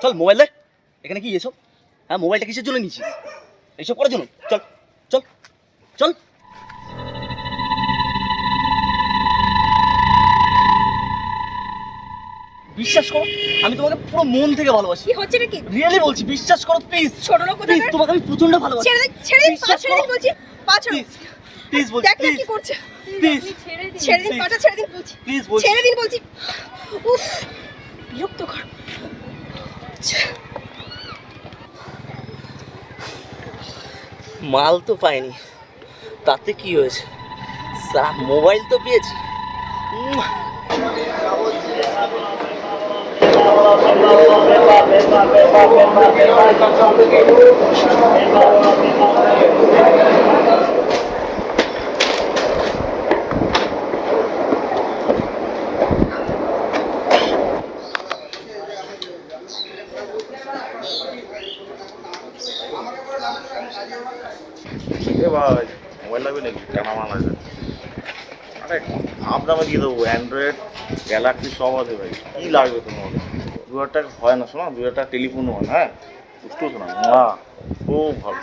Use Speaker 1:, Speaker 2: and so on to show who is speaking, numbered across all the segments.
Speaker 1: চল মোবাইল দে। এখানে কি এসব? হ্যাঁ, মোবাইলটা কিসের জন্য নিচ্ছিস? এইসব করার জন্য? চল চল চল। বিশ্বাস করো, আমি তোমাকে পুরো মন থেকে ভালোবাসি।
Speaker 2: কি হচ্ছে নাকি?
Speaker 1: রিয়েলি বলছি, বিশ্বাস করো প্লিজ।
Speaker 2: ছোট লোক কোথাকার?
Speaker 1: প্লিজ, তোমাকে আমি প্রচন্ড ভালোবাসি।
Speaker 2: ছেড়ে দে, ছেড়ে দে, পা ছেড়ে দিন বলছি, পা ছাড়ো।
Speaker 1: প্লিজ বলছি,
Speaker 2: দেখ না কি করছে।
Speaker 1: প্লিজ
Speaker 2: ছেড়ে দিন, পাটা ছেড়ে দিন বলছি।
Speaker 1: প্লিজ বলছি,
Speaker 2: ছেড়ে দিন বলছি। উফ, বিরক্ত কর।
Speaker 1: মাল তো পাইনি, তাতে কি হয়েছে? মোবাইল তো পেয়েছি।
Speaker 3: ভাই মোবাইল লাগবে নাকি? কেন আমার লাগবে? আরে কম দামে দিয়ে দেবো, অ্যান্ড্রয়েড গ্যালাক্সি সব আছে ভাই। কী লাগবে তোমার? 2000 টাকা হয় না, শোনা 2000 টাকা টেলিফোনও হয় না। হ্যাঁ, বুঝতে শোনা না, খুব ভালো।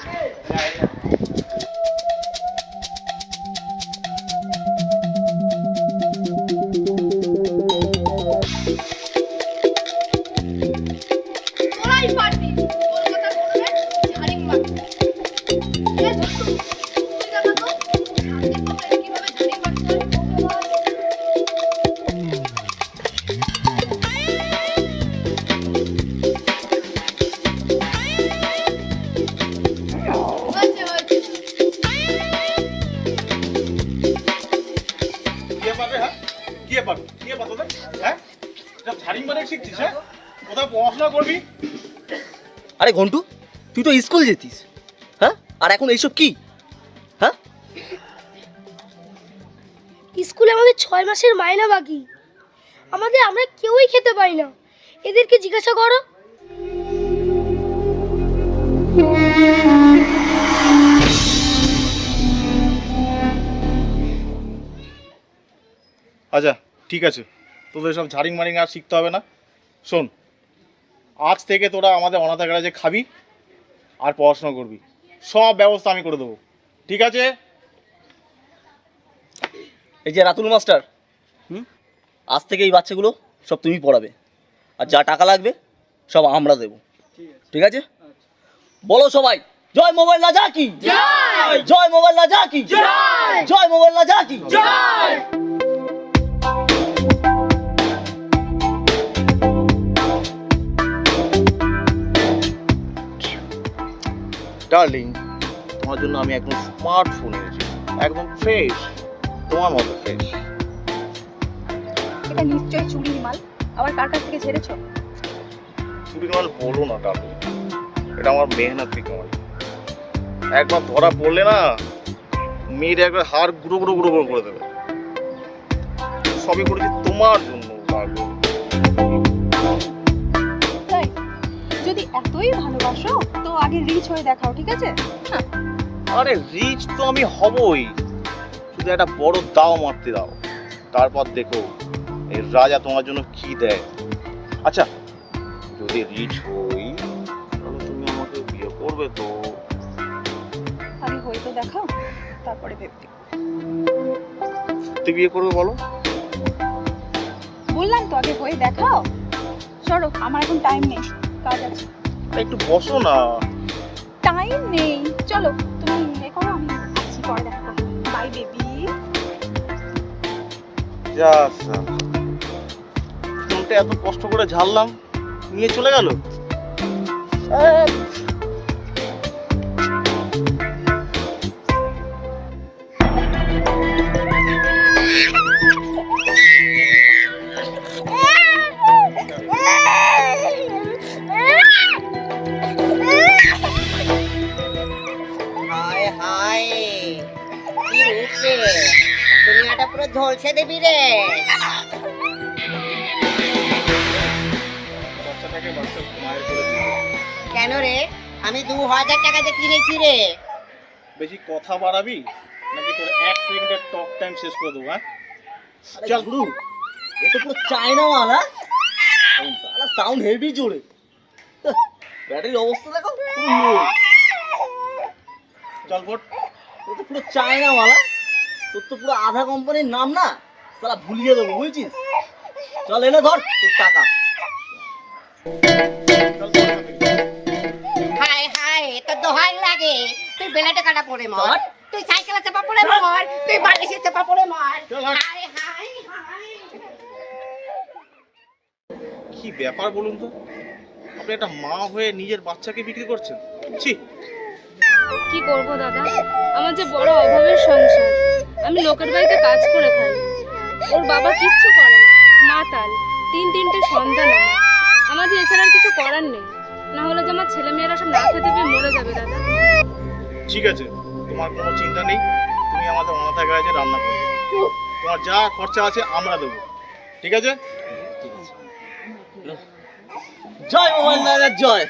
Speaker 1: আরে ঘন্টু, তুই তো স্কুল যেতিস, হ্যাঁ? আর এখন এইসব কি? হ্যাঁ,
Speaker 4: স্কুলে আমাদের 6 মাসের মাইনা বাকি। আমরা কেউই খেতে পাই না। এদেরকে জিজ্ঞাসা করো।
Speaker 3: আচ্ছা ঠিক আছে, তোদের সব ঝাড়িং মারিং আর শিখতে হবে না। শোন, আজ থেকে তোরা আমাদের অনাথ গ্যারেজে খাবি আর পড়াশোনা করবি, সব ব্যবস্থা আমি করে দেবো, ঠিক আছে?
Speaker 1: এই যে রাতুল মাস্টার, আজ থেকে এই বাচ্চাগুলো সব তুমি পড়াবে, আর যা টাকা লাগবে সব আমরা দেবো, ঠিক আছে? বলো সবাই, জয় মোবাইল রাজা কি জয়, জয় মোবাইল রাজা কি জয়, জয় মোবাইল রাজা কি জয়।
Speaker 3: ডার্লিং, তোমার জন্য আমি একদম স্মার্টফোন এনেছি, একদম ফ্রেশ, তোমার মতো ফ্রেশ।
Speaker 2: এটা নিশ্চয়ই চুরির মাল। আবার কার কাছ থেকে ছেড়েছো?
Speaker 3: চুরির মাল বলো না ডার্লিং, এটা আমার মেহনতি কামাই। একবার ধরা পড়লে না, মেয়ের একবার হাড় গুঁড়ো গুঁড়ো গুঁড়ো গুঁড়ো করে দেবে। সবই করেছি তোমার জন্য ডার্লিং।
Speaker 2: তাই যদি এতই ভালোবাসো তো আগে রিচ হয়ে দেখাও, ঠিক আছে?
Speaker 3: আরে রিচ তো আমি হবই, শুধু একটা বড় দাও মারতে দাও, তারপর দেখো এই রাজা তোমার জন্য কি দেয়। আচ্ছা, যদি রিচ হই তাহলে তুমি আমাকে বিয়ে করবে তো?
Speaker 2: আগে হয়ে তো দেখাও, তারপরে ভেবে।
Speaker 3: সত্যি বিয়ে করবে বলো?
Speaker 2: বললাম তো আগে হয়ে দেখাও। সরো, আমার এখন টাইম নেই, কাজ আছে।
Speaker 3: একটু বসো না।
Speaker 2: টাইম নেই, চলো তুমি এ করো, আমি আসছি, পরে দেখা করবো। Bye baby.
Speaker 3: যা ফোনটা এত কষ্ট করে ঝাড়লাম, নিয়ে চলে গেল।
Speaker 5: দুনিয়াটা পুরো ঝলসে দিবি রে।
Speaker 3: বাচ্চাটাকে বাচ্চা মায়ের করে দিবি।
Speaker 5: কেন রে? আমি 2000 টাকাতে কিনেছি রে।
Speaker 3: বেশি কথা বাড়াবি নাকি তোর 1 সেকেন্ডের টক টাইম শেষ করে দেবো? হ্যাঁ
Speaker 1: আরে
Speaker 3: চল।
Speaker 1: গুরু, এ তো পুরো চায়না মাল। হ্যাঁ সাউন্ড হেভি জোরে। ব্যাটারির অবস্থা দেখো, পুরো low।
Speaker 3: চল ফোট।
Speaker 1: এ তো পুরো চায়না মাল। হ্যাঁ? তোর তো পুরো আধা কোম্পানির নাম না, সালা ভুলিয়ে দেবো বুঝছিস। চল এনে ধর তোর টাকা।
Speaker 3: চল ফোট এখান থেকে।
Speaker 5: হায় হায়, তোর দোহাই লাগে। তুই বেলা টাকাটা পড়ে মর,
Speaker 1: চল।
Speaker 5: তুই সাইকেলে চাপা পড়ে মর, তুই বালিশে চাপা পড়ে মর।
Speaker 3: চল, হাট।
Speaker 5: হায় হায় হায়।
Speaker 3: কি ব্যাপার বলুন তো, আপনি একটা মা হয়ে নিজের বাচ্চাকে বিক্রি করছেন? ছি।
Speaker 6: কি করব দাদা, আমার যে বড় অভাবের সংসার। আমি লোকের বাড়িতে কাজ করে খাই, ওর বাবা কিচ্ছু করে না, মাতাল। তিনটে সন্তান আমার। আমার যে এছাড়া আর কিছু করার নেই, না হলে যে আমার ছেলে মেয়েরা সব না খেতে পেয়ে মরে যাবে দাদা।
Speaker 3: ঠিক আছে, তোমার কোনো চিন্তা নেই, তুমি আমাদের অনাথা গায়ে রান্না করবে। তোমার যা খরচা আছে আমরা দেবো, ঠিক আছে?
Speaker 1: জয় মোবাইল নাগার জয়।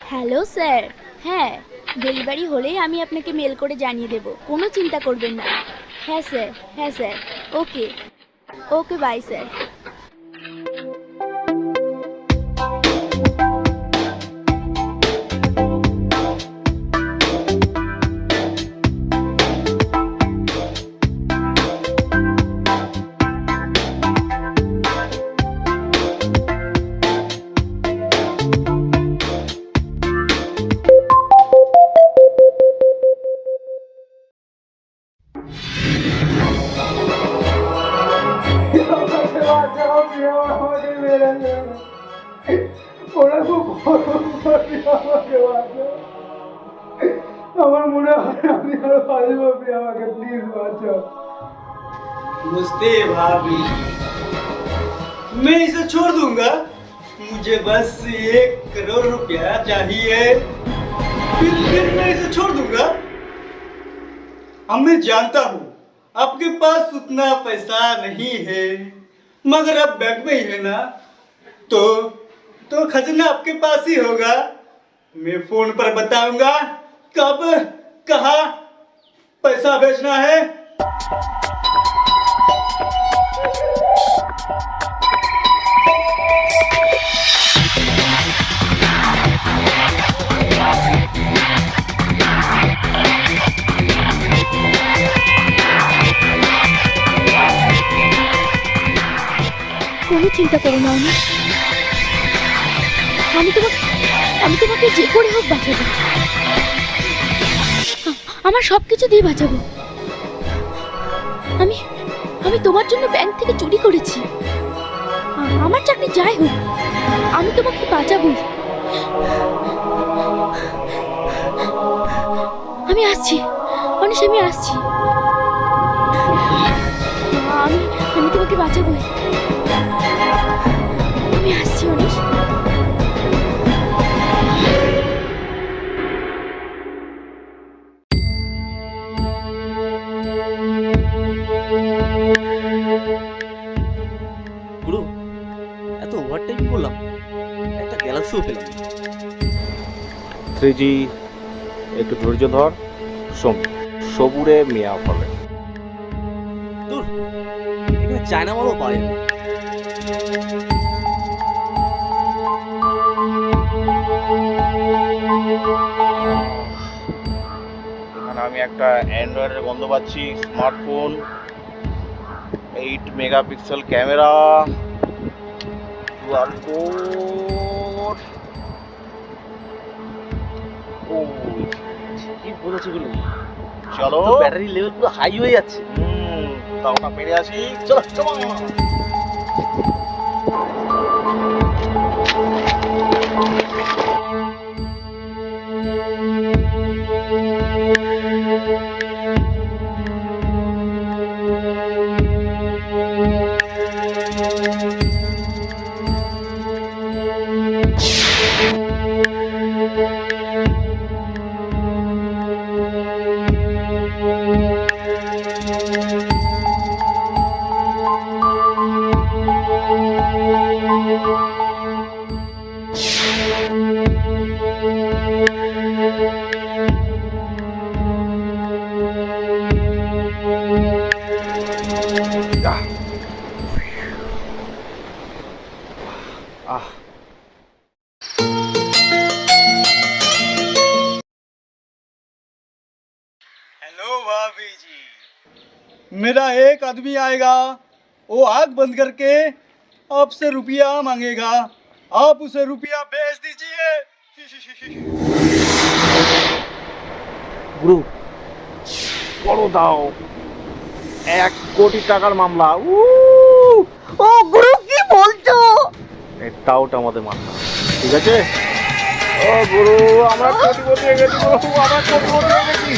Speaker 7: হ্যালো স্যার, হ্যাঁ ডেলিভারি হলেই আমি আপনাকে মেল করে জানিয়ে দেব, কোনো চিন্তা করবেন না। হ্যাঁ sir, okay okay, bye sir.
Speaker 8: আমার মনে হয় আমি আর পারবো না, আমাকে প্লিজ বাঁচাও। नमस्ते भाभी, मैं इसे छोड़ दूंगा, मुझे बस 1 करोड़ रुपया चाहिए, फिर मैं इसे छोड़ दूंगा। अब मैं जानता हूँ आपके पास उतना पैसा नहीं है, मगर अब बैंक में ही है ना, तो खजाना आपके पास ही होगा। मैं फोन पर बताऊंगा कब कहाँ पैसा भेजना है।
Speaker 7: কোনো চিন্তা করো না অনিশ, আমি তোমাকে যে করে হোক বাঁচাবো। আমার সব কিছু দিয়ে বাঁচাবো। আমি তোমার জন্য ব্যাংক থেকে চুরি করেছি। আমার চাকরি যাই হোক, আমি তোমাকে বাঁচাবোই। আমি আসছি অনিশ, আমি আসছি। আমি তোমাকে বাঁচাবোই। আমি আসছি অনিশ।
Speaker 1: গুরু, এত ওভারটাইম করলাম, একটা গ্যালাক্সিও পেলাম।
Speaker 3: 3G, একটু ধৈর্য ধর, শোন, সবুরে মিয়া ফলে।
Speaker 1: দূর, এখানে চায়না মালও পাওয়া যাবে।
Speaker 3: এখানে আমি একটা অ্যান্ড্রয়েডের গন্ধ পাচ্ছি, smartphone, 8 megapixel camera, QR code. ও
Speaker 1: কি বলেছে গুলো,
Speaker 3: চলো,
Speaker 1: ব্যাটারি লেভেল পুরো হাই হয়ে যাচ্ছে।
Speaker 3: দাওটা মেরে আসি।
Speaker 1: চলো
Speaker 3: চলো। আহ
Speaker 8: हेलो भाभी जी, मेरा एक आदमी आएगा, वो आंख बंद करके आपसे रुपया मांगेगा, आप उसे रुपया भेज दीजिए।
Speaker 3: গুরু বড় দাও 1 কোটি টাকার মামলা
Speaker 1: ও গুরু কি বলছো?
Speaker 3: এটাও আমাদের মামলা, ঠিক আছে? ও গুরু আমরা কোটিপতি হয়ে গেছি, গুরু আমরা কোটিপতি হয়ে গেছি।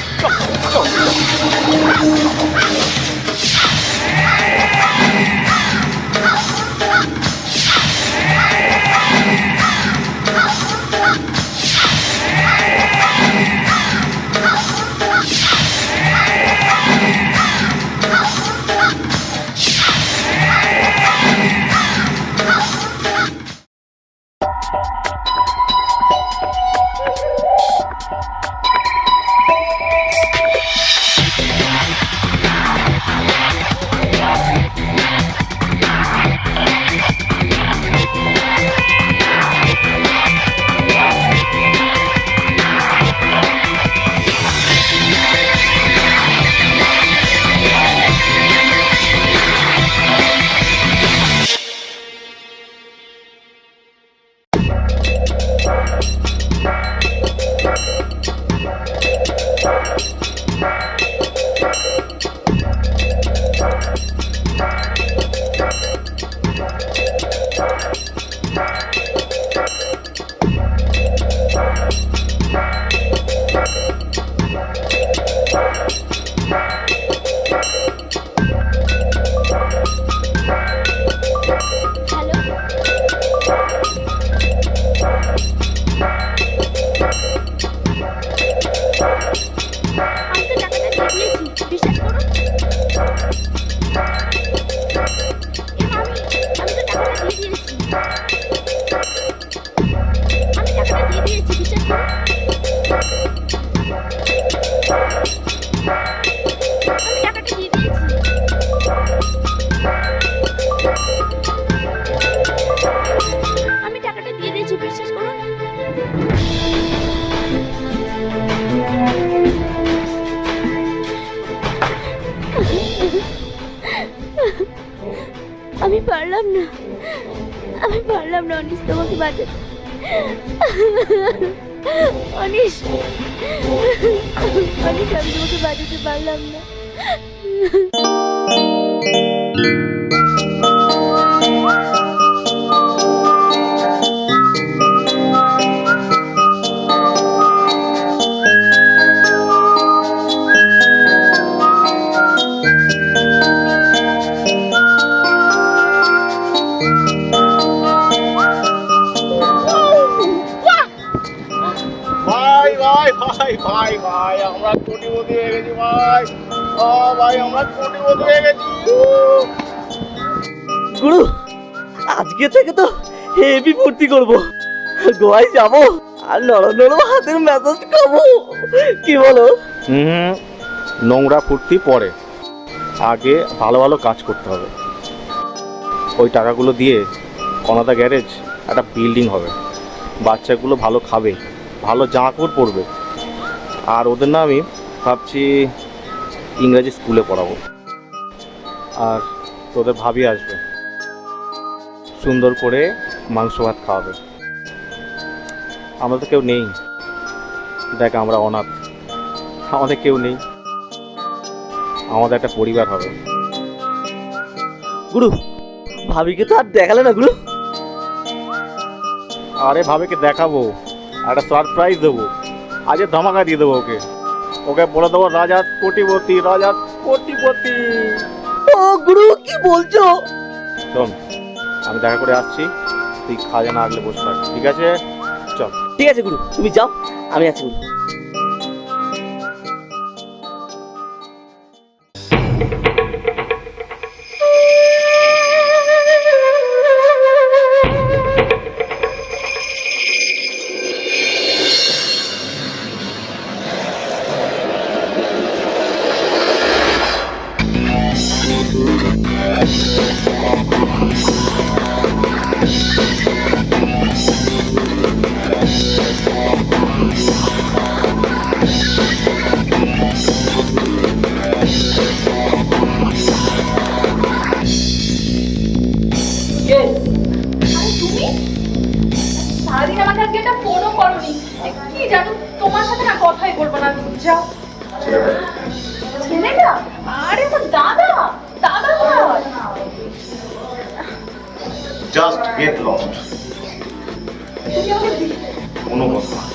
Speaker 7: আমি পারলাম না, আমি পারলাম না অনিশ তোমাকে বাঁচাতে। অনিশ, অনিশ আমি তোমাকে বাঁচাতে পারলাম না।
Speaker 3: ভাই ভাই ভাই ভাই ভাই আমরা কোটিপতি হয়ে গেছি ভাই। ভাই আমরা কোটিপতি হয়ে গেছি।
Speaker 1: গুরু আজকে থেকে তো হেভি ফুর্তি করব, গোয়ায় যাব আর নরম নরম হাতের ম্যাসাজ খাবো, কি বলো?
Speaker 3: নোংরা ফুর্তি পরে, আগে ভালো ভালো কাজ করতে হবে। ওই টাকাগুলো দিয়ে কনাদা গ্যারেজ একটা বিল্ডিং হবে, বাচ্চাগুলো ভালো খাবে, ভালো জামা কাপড় পরবে, আর ওদের না আমি ভাবছি ইংরেজি স্কুলে পড়াবো। আর তোদের ভাবি আসবে, সুন্দর করে মাংস ভাত খাওয়াবে। আমরা তো কেউ নেই, দেখ আমরা অনাথ, আমাদের কেউ নেই, আমাদের একটা পরিবার হবে।
Speaker 1: গুরু ভাবিকে তো আর দেখালে না গুরু।
Speaker 3: আরে ভাবিকে দেখাবো, একটা সারপ্রাইজ দেবো, আজ ধামাকা দিয়ে দেবো ওকে। ওকে বলে দেবো রাজা কোটিপতি, রাজা কোটিপতি।
Speaker 1: ও গুরু কি বলছো?
Speaker 3: শোন আমি দেখা করে আসছি, তুই খাজানা আগলে বসে থাক, ঠিক আছে? চল।
Speaker 1: ঠিক আছে গুরু, তুমি যাও, আমি আছি গুরু।
Speaker 2: আমাকে আজকে একটা ফোনও করনি। কি জানো, তোমার সাথে না কথাই বলবো না, যাও। ছেলেটা? আরে তো দাদা, দাদা কোথায়?
Speaker 3: Just get lost.
Speaker 2: তুমি আমাকে
Speaker 3: কোনো কথা না।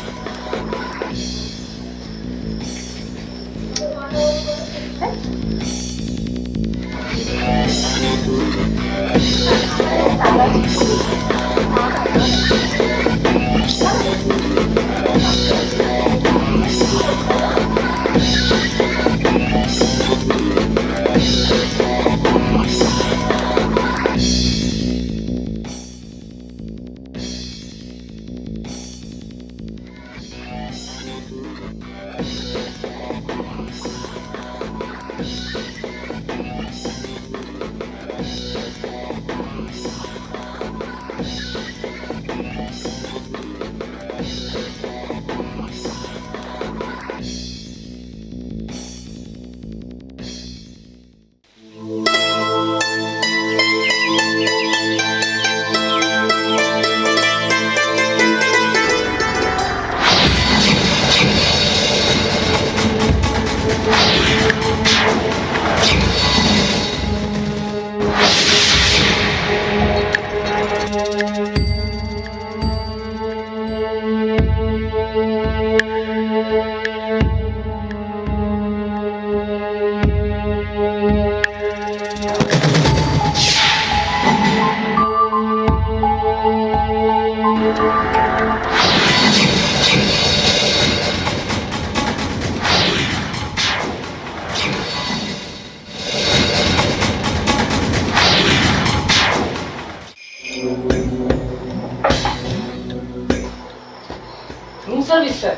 Speaker 8: Room service sir.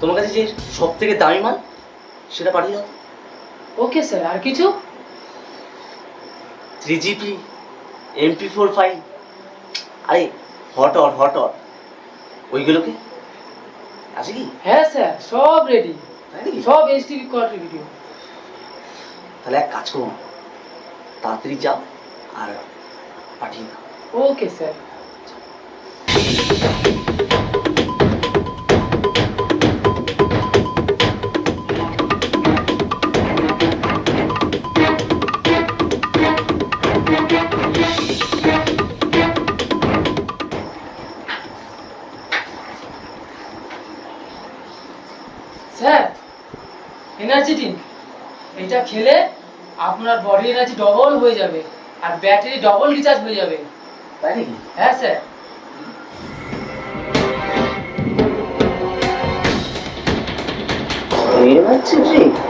Speaker 1: তোমার কাছে যে সব থেকে দামি মাল সেটা পাঠিয়ে দাও।
Speaker 8: ওকে স্যার, আর কিছু?
Speaker 1: 3GP MP4 ফাইল, আরে হট অর ওইগুলোকে আছে কি?
Speaker 8: হ্যাঁ স্যার, সব রেডি,
Speaker 1: তাই নাকি?
Speaker 8: সব এইচডি কোয়ালিটি ভিডিও।
Speaker 1: তাহলে এক কাজ করো, তাড়াতাড়ি যাও আর পাঠিয়ে দাও।
Speaker 8: Okay sir. Sir, energy drink, এটা খেলে আপনার বডি এনার্জি ডবল হয়ে যাবে আর ব্যাটারি ডবল রিচার্জ হয়ে যাবে।
Speaker 1: তাই নাকি?
Speaker 8: হ্যাঁ স্যার।
Speaker 1: Energy drink?